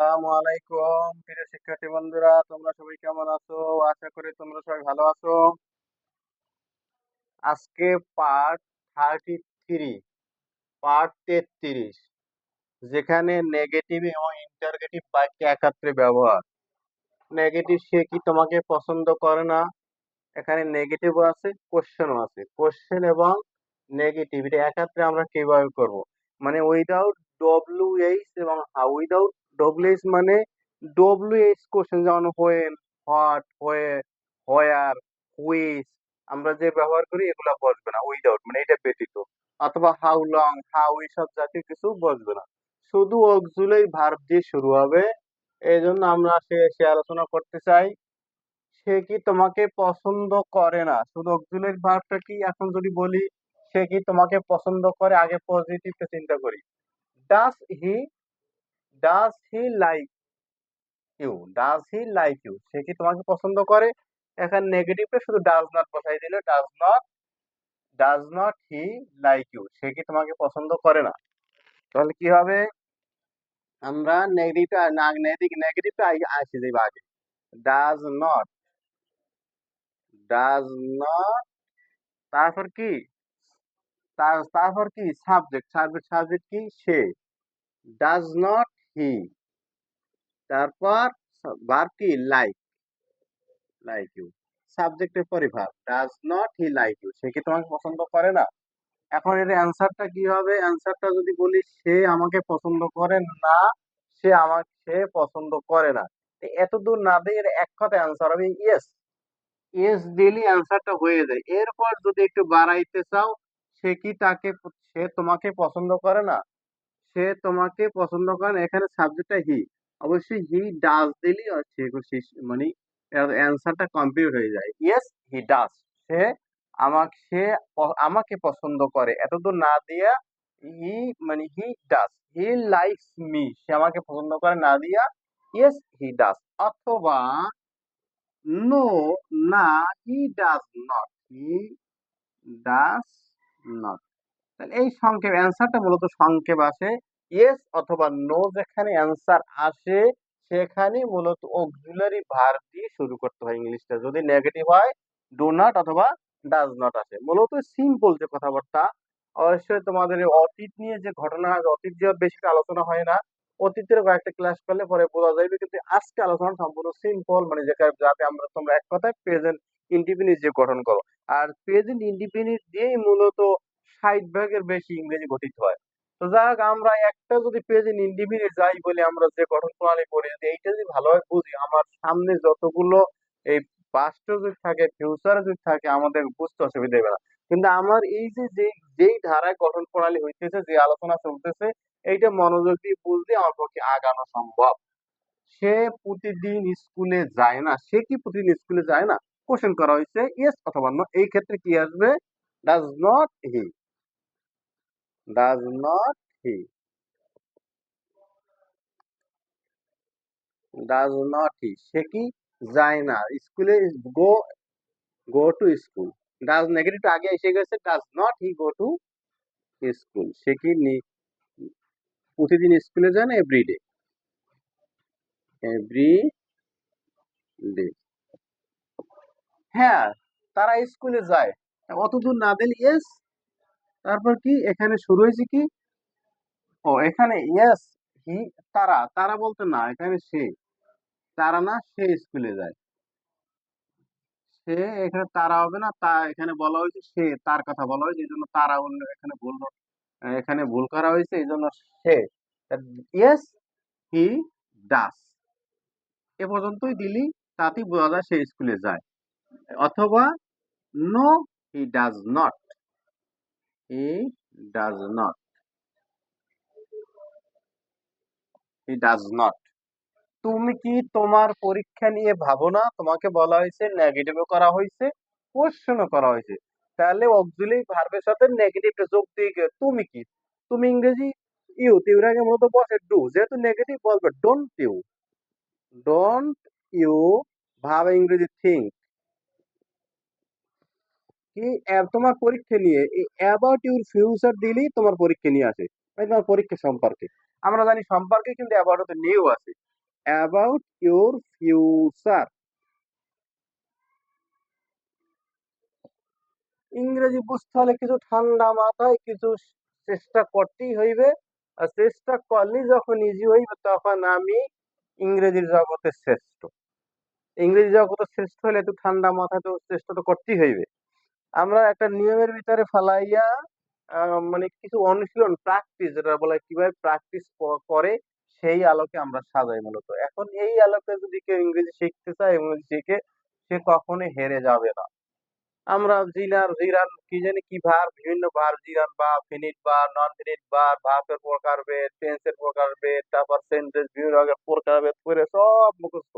আসসালামু আলাইকুম প্রিয় শিক্ষার্থী বন্ধুরা, তোমরা সবাই কেমন আছো? আশা করি তোমরা সবাই ভালো আছো। আজকে পার্ট 33, পার্ট 33, যেখানে নেগেটিভ এবং ইন্টারগেটিভ বাক্য একাত্রে ব্যবহার। নেগেটিভ সে কি তোমাকে পছন্দ করে না, এখানে নেগেটিভও আছে, কোশ্চেনও আছে। কোশ্চেন এবং নেগেটিভ এটা একাত্রে আমরা কিভাবে করব? মানে উইদাউট ডব্লিউএইচ এবং হাউ। উইদাউট ডব্লিউএইচ মানে ডব্লিউএইচ কোশ্চেন, যেমন হোয়েন, হোয়াট, হোয়ার, হুইচ, আমরা যে ব্যবহার করি এগুলা বসবে না। উইদাউট মানে এটা ব্যতীত। অথবা হাউ লং, হাউ, এইসব জাতীয় কিছু বসবে না। শুধু অক্সিলারি ভার্ব দিয়ে শুরু হবে। এই জন্য আমরা সে আলোচনা করতে চাই। সে কি তোমাকে পছন্দ করে না, শুধু অক্সিলারি ভার্বটা কি। এখন যদি বলি সে কি তোমাকে পছন্দ করে, আগে পজিটিভটা চিন্তা করি। Does he, does he like you, does he like you, সে কি তোমাকে পছন্দ করে। এখন নেগেটিভটা শুধু ডাজ নট বসাই দিলে, does not he like you, সে কি তোমাকে পছন্দ করে না। তাহলে কি হবে, আমরা নেগেটিভটা না, নেগেটিভটা আসে যাবে আগে। ডাজ নট, ডাজ নট, তারপর কি, তারপর কি সাবজেক্ট, সাবজেক্ট কি সে। ডাজ নট হি, তারপর ভার্ব কি লাইক, লাইক ইউ, সাবজেক্টের পরে verb. Does not he like you, সে কি তোমাকে পছন্দ করে না। এখন এর অ্যান্সারটা কি হবে? অ্যান্সারটা যদি বলি সে আমাকে পছন্দ করে না, সে পছন্দ করে না, এত দূর না দিয়ে এর এক কথা অ্যান্সার হবে ইয়েস। ইয়েস দিলে অ্যান্সারটা হয়ে যায়। এরপর যদি একটু বাড়াইতে চাও, সে কি সে তোমাকে পছন্দ করে না, সে তোমাকে পছন্দ করে না, এখানে সাবজেক্টটা হি, অবশ্যই হি ডাজ দিলি মানে অ্যান্সারটা কমপ্লিট হয়ে যায়। ইয়েস হি ডাজ, সে সে আমাকে পছন্দ করে, এতদূর না দিয়া হি, মানে he does, he likes me, সে আমাকে পছন্দ করে না দিয়া ইয়েস হি ডাজ। অথবা নো, না, he does not, he does not. এই সংক্ষেপ অ্যান্সারটা মূলত সংক্ষেপ আসে। ইয়েস অথবা নো যেখানে অ্যান্সার আসে, সেখানে মূলত অক্সিলারি ভার্ব দিয়ে শুরু করতে হয় ইংলিশটা। যদি নেগেটিভ হয় ডু নট অথবা ডাজ নট আসে। মূলত সিম্পল যে কথাবার্তা। অবশ্যই তোমাদের এই অতীত নিয়ে যে ঘটনা, অতীত যে বেশি আলোচনা হয় না, অতীতের কয়েকটা ক্লাস করলে পরে বোঝা যাবে। কিন্তু আজকে আলোচনা সম্পূর্ণ সিম্পল, মানে যাতে আমরা তোমরা এক কথায় প্রেজেন্ট ইন্ডিপেন্ডেন্ট যে গঠন করো। আর প্রেজেন্ট ইন্ডিপেন্ডেন্ট দিয়েই মূলত 60 ভাগের বেশি ইংরেজি গঠিত হয়। তো যাক, আমরা একটা যদি প্রেজেন্ট ইন্ডিফিনিট যাই বলে আমরা যে গঠন প্রণালী পড়ি, যদি এইটা যদি ভালোভাবে বুঝি, আমার সামনে যতগুলো এই পাস্ট যদি থাকে, ফিউচার যদি থাকে, আমাদের বুঝতে অসুবিধা হবে না। কিন্তু আমার এই যে যেই ধারায় গঠন প্রণালী হইতেছে, যে আলোচনা চলতেছে, এইটা মনোযোগ দিয়ে বুঝলে আমার পক্ষে আগানো সম্ভব। সে প্রতিদিন স্কুলে যায় না, সে কি প্রতিদিন স্কুলে যায় না, কোশ্চেন করা হয়েছে ইয়েস অথবা নো। এই ক্ষেত্রে কি আসবে? Does not he, does not he, does not he, সে কি যায় না স্কুলে। Go, go to school. Does negative আগে এসে গেছে, does not he go to school, সে কি প্রতিদিন স্কুলে যায় না, এভরিডে, এভরি ডে। হ্যাঁ, তারা স্কুলে যায়, অতদূর না দিলে ইয়েস, তারপর কি এখানে শুরু হয়েছে কি, ও এখানে ইয়েস হি, তারা, তারা বলতে না, এখানে সে, তারা না, সে স্কুলে যায়। সে, এখানে তারা হবে না, তা এখানে বলা হয়েছে সে, তার কথা বলা হয়েছে, এই জন্য তারা বললে এখানে ভুল, এখানে ভুল করা হয়েছে, এই জন্য সে। ইয়েস হি ডাস, এ পর্যন্তই দিলি, তাতেই বোঝা যায় সে স্কুলে যায়। অথবা no he does not, he does not, he does not. তুমি কি তোমার পরীক্ষা নিয়ে ভাবো না? তোমাকে বলা হয়েছে, নেগেটিভও করা হয়েছে, কোশ্চেনও করা হয়েছে, তাহলে অক্সিলারি ভার্বের সাথে নেগেটিভটা যোগ দিয়ে তুমি কি, তুমি ইংরেজি ইউ, তিউর আগে মূলত বসে ডু, যেহেতু নেগেটিভ বলবে ডোন্ট ইউ, ডোন্ট ইউ, ভাবে ইংরেজি থিঙ্ক। কি তোমার পরীক্ষা নিয়ে অ্যাবাউট ইউর ফিউচার দিলেই তোমার পরীক্ষা নিয়ে আসে, মানে তোমার পরীক্ষা সম্পর্কে। আমরা জানি সম্পর্কে কিন্তু অ্যাবাউট নিয়েও আছে। About your future. ইংরেজি বুঝতে হলে কিছু ঠান্ডা মাথায় কিছু চেষ্টা করতেই হইবে। আর চেষ্টা করলেই যখন ইজি হইবে তখন আমি ইংরেজির জগতে শ্রেষ্ঠ। ইংরেজি জগতে শ্রেষ্ঠ হলে একটু ঠান্ডা মাথায় তো চেষ্টা তো করতেই হইবে। আমরা একটা নিয়মের ভিতরে ফালাইয়া মানে কিছু অনুশীলন প্র্যাকটিস যেটা বলে কিভাবে প্র্যাকটিস করে সেই আলোকে আমরা সাজাই মূলত। এখন এই আলোকে যদি কেউ ইংরেজি শিখতে চায় ইংরেজি শিখে সে কখনোই হেরে যাবে না। আমরা জিরান কি জানি কি ভার্ব বিভিন্ন verb gerund verb finite verb non finite verb ভার্বের প্রকারভেদ টেন্সের প্রকারভেদ তারপর সেন্টেন্স বিভিন্ন রকমের প্রকারভেদ করে সব মুখস্থ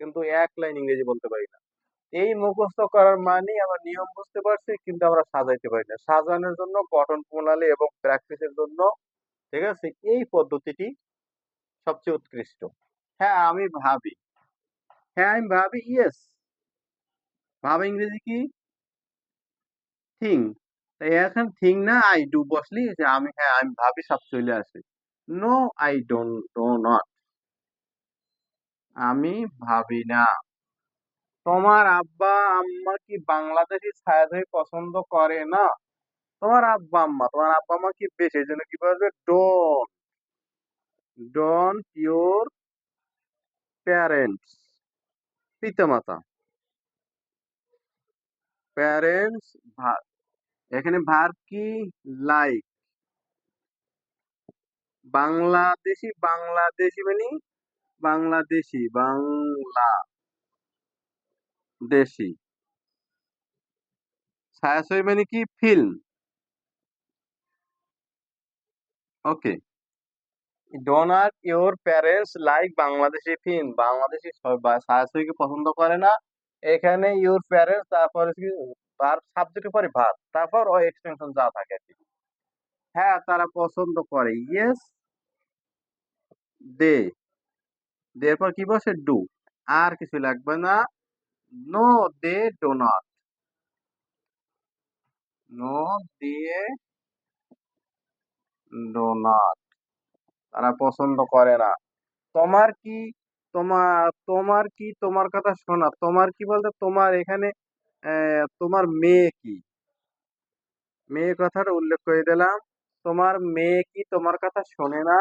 কিন্তু এক লাইন ইংরেজি বলতে পারি না। এই মুখস্থ করার মানেই আমরা নিয়ম বুঝতে পারছি কিন্তু আমরা সাজাইতে পারি না। সাজানোর জন্য গঠন প্রণালী এবং প্র্যাকটিসের জন্য ঠিক আছে এই পদ্ধতিটি সবচেয়ে উৎকৃষ্ট। হ্যাঁ আমি ভাবি। হ্যাঁ আমি ভাবি ইয়েস। ভাবা ইংরেজি কি? থিং। তাই এখন থিং না আই ডু বসলি যে আমি হ্যাঁ আমি ভাবি সব চলে আসে। No I don't do not. আমি ভাবি না। তোমার আব্বা আম্মা কি বাংলাদেশি ছায়াছবি পছন্দ করে না? তোমার আব্বা আম্মা কি বেশি এই জন্য কি বলবে ডোন্ট ইউর প্যারেন্টস পিতামাতা প্যারেন্টস এখানে ভার্ব কি লাইক বাংলাদেশি বাংলাদেশি মানে বাংলাদেশি ছায়াছবি মানে কি film. Okay don't your parents like Bangladeshi film Bangladeshi ছায়াছবিকে পছন্দ করে না। এখানে ইউর প্যারেন্টস তারপরে কি ভার্ব সাবজেক্টের পরে ভার্ব তারপর ও এক্সটেনশন যা থাকে আর কি। হ্যাঁ তারা পছন্দ করে ইয়েস দে এরপর কি বসে ডু আর কিছু লাগবে না। No they do not no দিয়ে ডো নট তারা পছন্দ করে না। তোমার কি তোমার কথা শোনা তোমার কি বলতে তোমার এখানে তোমার মেয়ে কি মেয়ে কথাটা উল্লেখ করে দিলাম। তোমার মেয়ে কি তোমার কথা শোনে না?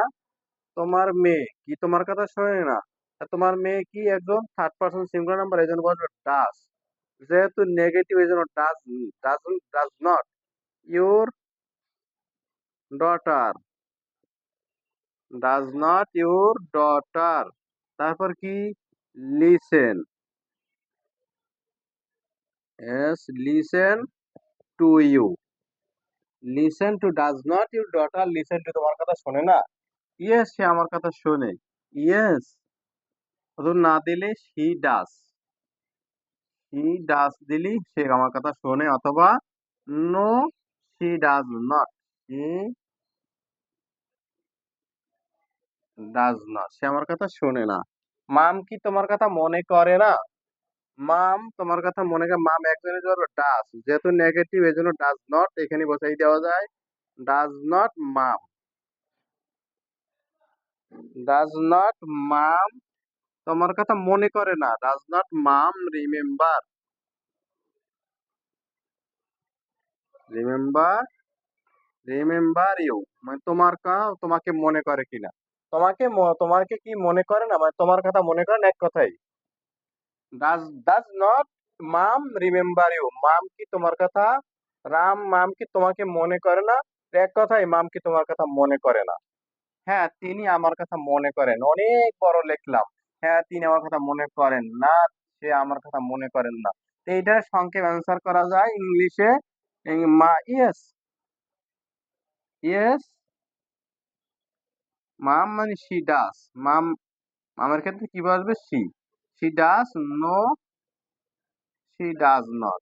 তোমার মেয়ে কি তোমার কথা শোনে না? আর তোমার মেয়ে কি একজন থার্ড পারসন সিঙ্গুলার নাম্বার এই জন্য বলবে ডাস। যেহেতু নেগেটিভ এই জন্য does not. Your daughter does not your daughter তারপর কি listen S listen to you listen to does not your daughter listen to তোমার কথা শোনে না? ইয়েস সে আমার কথা শোনে। ইয়েস না দিলে শি ডাস দিলি সে আমার কথা শোনে অথবা no she does not he does not সে আমার কথা শোনে না। মাম কি তোমার কথা মনে করে না? মাম তোমার কথা মনে করে মাম একজনের জন্য ডাজ যেহেতু নেগেটিভ এই জন্য ডাজ নট এখানে বসাই দেওয়া যায়। Does not mum does not mum তোমার কথা মনে করে না। Does not mum remember remember you মানে তোমাকে মনে করে কিনা। তোমাকে কি মনে করে না মানে তোমার কথা মনে করে না এক কথাই। Does not mum remember you mum কি তোমার কথা মাম কি তোমাকে মনে করে না? এক কথাই মাম কি তোমার কথা মনে করে না। হ্যাঁ তিনি আমার কথা মনে করেন অনেক বড় লিখলাম। হ্যাঁ তিনি আমার কথা মনে করেন না। সে আমার কথা মনে করেন না। তো এইটার সংক্ষেপ অ্যান্সার করা যায় ইংলিশে মা ইয়েস ইয়েস মাম মানে শি ডাস মাম মামের ক্ষেত্রে কি বসবে she does no she does not.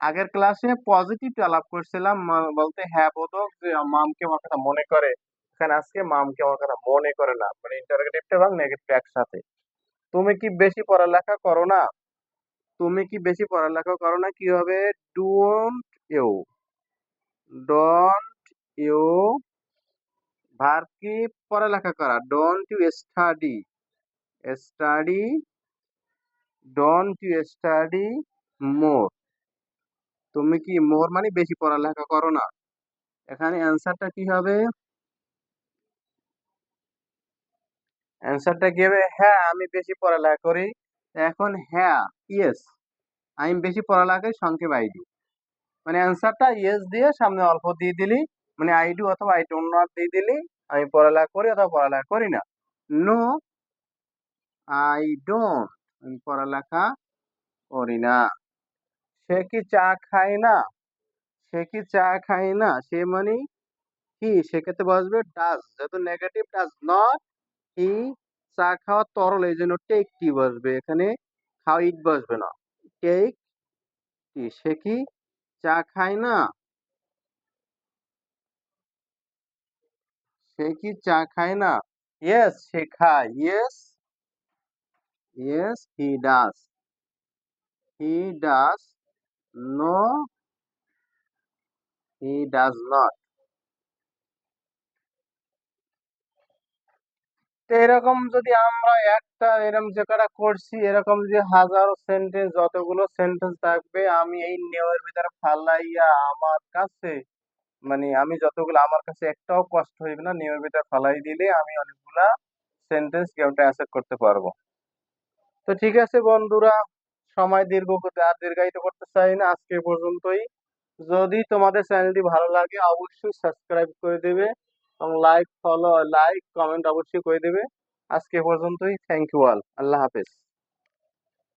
আগের ক্লাসে পজিটিভ আলাপ করছিলাম বলতে হ্যাঁ বোধক যে মামকে আমার কথা মনে করে। এখানে আজকে মামকে আমার কথা মনে করে না মানে ইন্টারোগেটিভটা এবং নেগেটিভ একসাথে। তুমি কি বেশি পড়ালেখা করো না? কি হবে don't you don't you verb কি পড়ালেখা করা don't you study study, don't you study more? তুমি কি মোর মানে বেশি পড়ালেখা করো না? এখানে অ্যান্সারটা কি হবে? অ্যান্সারটা কি হবে? হ্যাঁ, আমি বেশি পড়ালেখা করি। এখন হ্যাঁ, ইয়েস, আমি বেশি পড়ালেখার সংক্ষেপ আইডি। মানে অ্যান্সারটা ইয়েস দিয়ে সামনে অল্প দিয়ে দিলি, মানে আই ডু অথবা আই ডোন্ট নট দিয়ে দিলি, আমি পড়ালেখা করি অথবা পড়ালেখা করি না। নো, আই ডোন্ট, আমি পড়ালেখা করি না। সে কি চা খায় না? সে কি চা খায় না, সে মানে কি, সেক্ষেত্রে বসবে ডাজ, যেহেতু নেগেটিভ ডাজ নট হি, চা খাওয়া তরল এই জন্য টেক টি বসবে এখানে, খাও ইট বসবে না। টেক টি, সে কি চা খায় না? সে কি চা খায় না? ইয়েস, সে খায়। Yes, yes he does, he does. No, he does not. তো এরকম যদি আমরা একটা এরকম যে কটা করছি, এরকম যে হাজারো সেন্টেন্স, যতগুলো সেন্টেন্স থাকবে, আমি এই নিয়মের ভিতরে ফালাইয়া আমার কাছে, মানে আমি যতগুলো, আমার কাছে একটাও কষ্ট হইবে না, নিয়মের ভিতরে ফালাই দিলে আমি অনেকগুলা সেন্টেন্স গেমটা অ্যাসেপ্ট করতে পারবো। তো ঠিক আছে বন্ধুরা, সময় আর দীর্ঘায়িত করতে চাই না, আজকে এ পর্যন্তই। যদি তোমাদের চ্যানেলটি ভালো লাগে অবশ্যই সাবস্ক্রাইব করে দেবে এবং লাইক কমেন্ট অবশ্যই করে দেবে। আজকে এ পর্যন্তই। Thank you all. আল্লাহ হাফেজ।